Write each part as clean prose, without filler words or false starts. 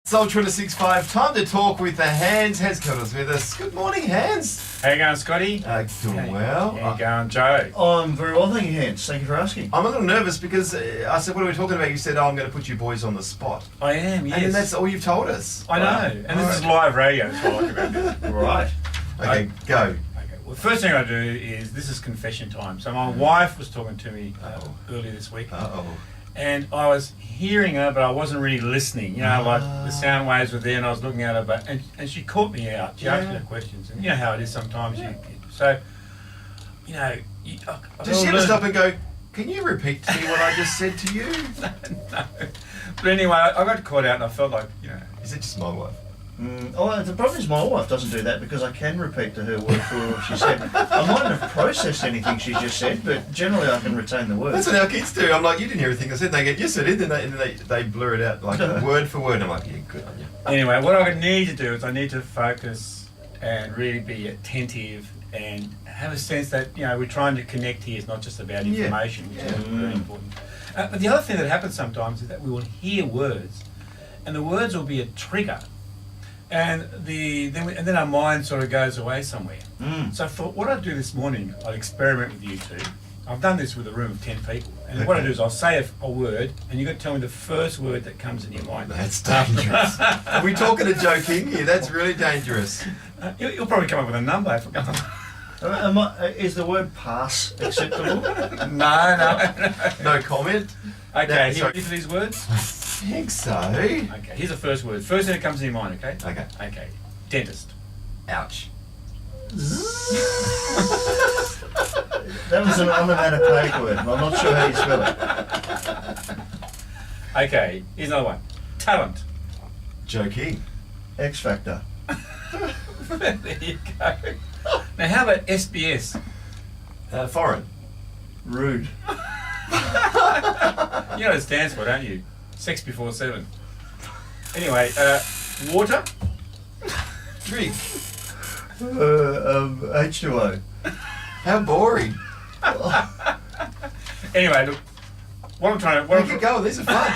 It's Ultra 265. Time to talk with the Hans. Hans Kelder's with us. Good morning, Hans. How you going, Scotty? Doing well. How you going, Joe? I'm very well, thank you, Hans. Thank you for asking. I'm a little nervous because I said, what are we talking about? You said, I'm going to put you boys on the spot. I am, yes. And that's all you've told us. I know. Wow. And this is live radio, that's what I like about this. Right. Okay, go. Okay, well, the first thing I do is, this is confession time. So my wife was talking to me earlier this week. Uh-oh. And I was hearing her, but I wasn't really listening. You know, like the sound waves were there and I was looking at her, but and she caught me out. She asked me the questions. And you know how it is sometimes. Yeah. So, you know... Does she ever stop and go, can you repeat to me what I just said to you? No. But anyway, I got caught out and I felt like, you know... Is it just my wife? The problem is my wife doesn't do that because I can repeat to her word for word what she said. I mightn't have processed anything she just said, but generally I can retain the words. That's what our kids do. I'm like, you didn't hear everything I said. They get, yes I did. And then they blur it out like word for word. I'm like, yeah, good on you. Anyway, what I need to do is I need to focus and really be attentive and have a sense that, you know, we're trying to connect here. It's not just about information, which is very important. But the other thing that happens sometimes is that we will hear words and the words will be a trigger. And then our mind sort of goes away somewhere. So I thought, what I'd do this morning, I'd experiment with you two. I've done this with a room of 10 people. And what I do is I'll say a word, and you've got to tell me the first word that comes in your mind. That's dangerous. Are we talking a joke in here? That's really dangerous. You'll probably come up with a number. Is the word pass acceptable? No. No comment? Okay, you ready for these words? I think so. Okay, here's the first word. First thing that comes in your mind, okay? Okay. Okay. Dentist. Ouch. That was an onomatopoeic word. I'm not sure how you spell it. Okay, here's another one. Talent. Joking. X Factor. There you go. Now how about SBS? Foreign. Rude. You know what it stands for, don't you? Sex before 7. Anyway, water. Drink. H2O. How boring. Anyway, look, what I'm trying to... We can go. These are fun.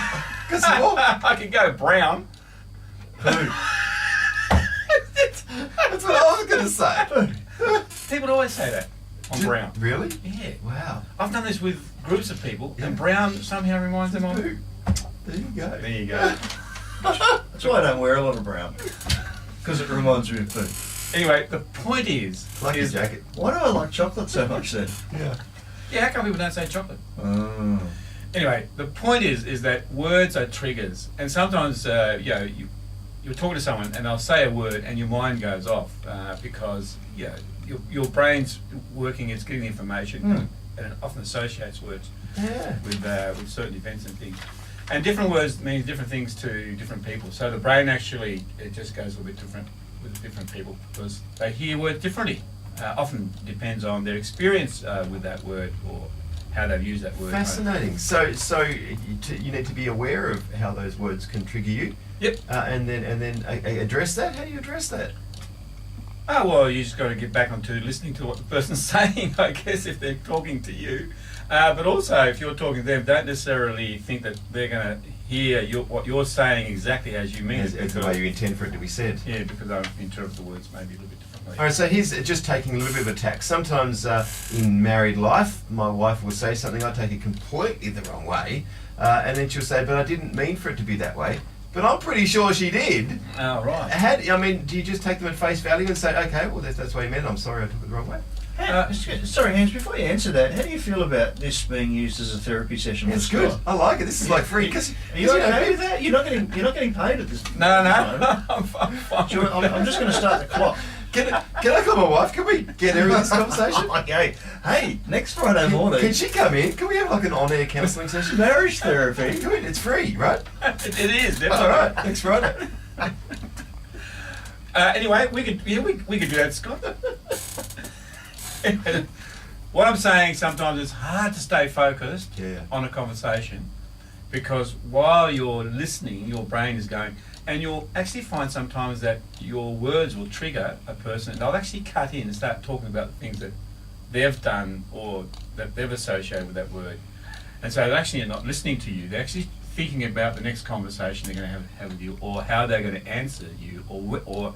Got some more. I could go brown. Poo. That's what I was going to say. People always say that on brown. Really? Yeah. Wow. I've done this with groups of people, and brown somehow reminds them of... Poo. There you go. There you go. That's why I don't wear a lot of brown. Because it reminds me of poo. Anyway, the point is... Like your jacket. Why do I like chocolate so much then? Yeah. Yeah, how come people don't say chocolate? Oh. Anyway, the point is that words are triggers, and sometimes you're talking to someone and they'll say a word and your mind goes off because your brain's working, it's getting the information, and it often associates words with certain events and things. And different words mean different things to different people. So the brain actually, it just goes a little bit different with different people because they hear words differently. Often depends on their experience with that word or how they've used that word. Fascinating. So you need to be aware of how those words can trigger you. Yep. And then address that. How do you address that? Oh, well, you just got to get back onto listening to what the person's saying, I guess, if they're talking to you. But also, if you're talking to them, don't necessarily think that they're going to hear what you're saying exactly as you mean it. As the way you intend for it to be said. Yeah, because I interpret the words maybe a little bit differently. All right, so here's just taking a little bit of a tack. Sometimes in married life, my wife will say something, I take it completely the wrong way, and then she'll say, but I didn't mean for it to be that way. But I'm pretty sure she did. Oh, right. Do you just take them at face value and say, okay, well, that's what you meant, I'm sorry I took it the wrong way? Sorry, Hans, before you answer that, how do you feel about this being used as a therapy session? It's good. I like it. This is like free. Are you okay with that? You're not getting paid at this. No. I'm fine. I'm just going to start the clock. Can I call my wife? Can we get her in this conversation? Okay. Hey, next Friday morning. Can she come in? Can we have like an on-air counselling session? Marriage therapy. Good. It's free, right? It is, definitely. All right. Next Friday. Anyway, we could do that, Scott. What I'm saying, sometimes it's hard to stay focused on a conversation because while you're listening, your brain is going, and you'll actually find sometimes that your words will trigger a person. They'll actually cut in and start talking about the things that they've done or that they've associated with that word. And so they actually are not listening to you. They actually thinking about the next conversation they're going to have with you, or how they're going to answer you, or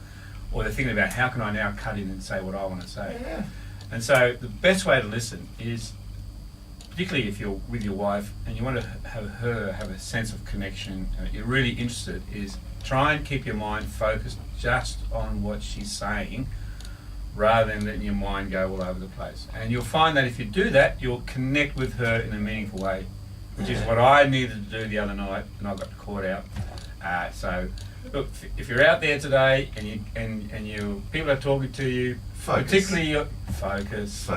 they're thinking about how can I now cut in and say what I want to say. Yeah. And so the best way to listen is, particularly if you're with your wife and you want to have her have a sense of connection, you're really interested, is try and keep your mind focused just on what she's saying, rather than letting your mind go all over the place. And you'll find that if you do that, you'll connect with her in a meaningful way, which is what I needed to do the other night, and I got caught out. So, look, if you're out there today and you people are talking to you, Focus. particularly your focus,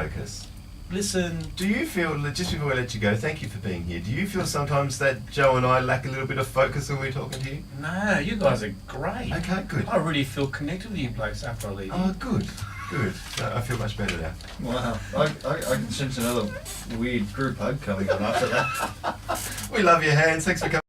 listen. Do you feel, just before I let you go, thank you for being here, do you feel sometimes that Joe and I lack a little bit of focus when we're talking to you? No, you guys are great. Okay, good. I really feel connected with you blokes after I leave. Oh, good. I feel much better now. Wow, I can sense another weird group hug coming on after that. We love your hands. Thanks for coming.